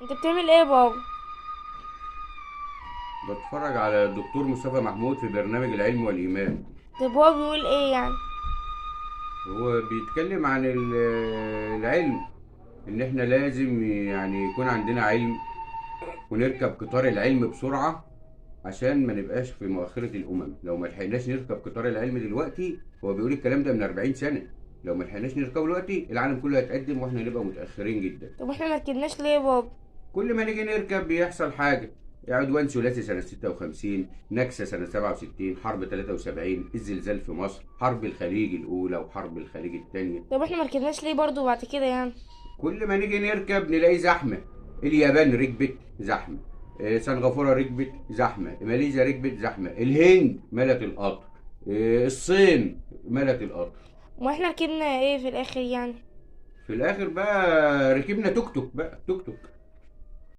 انت بتعمل ايه يا بابا؟ بتفرج على الدكتور مصطفى محمود في برنامج العلم والإيمان. طب هو بيقول ايه يعني؟ هو بيتكلم عن العلم، إن إحنا لازم يعني يكون عندنا علم ونركب قطار العلم بسرعة عشان ما نبقاش في مؤخرة الأمم. لو ما لحقناش نركب قطار العلم دلوقتي، هو بيقول الكلام ده من 40 سنة، لو ما لحقناش نركبه دلوقتي العالم كله هيتقدم واحنا نبقى متأخرين جدا. طب احنا مركبناش ليه يا بابا؟ كل ما نيجي نركب بيحصل حاجة: عدوان ثلاثي سنة 56، نكسة سنة 67، حرب 73، الزلزال في مصر، حرب الخليج الأولى وحرب الخليج الثانية. طب احنا مركبناش ليه برضو بعد كده يعني؟ كل ما نيجي نركب نلاقي زحمة. اليابان ركبت زحمة، سنغافورة ركبت زحمة، ماليزيا ركبت زحمة، الهند ملت القطر، الصين ملت القطر. ما احنا ركبنا ايه في الاخر يعني؟ في الآخر بقى ركبنا توك توك، بقى توك توك.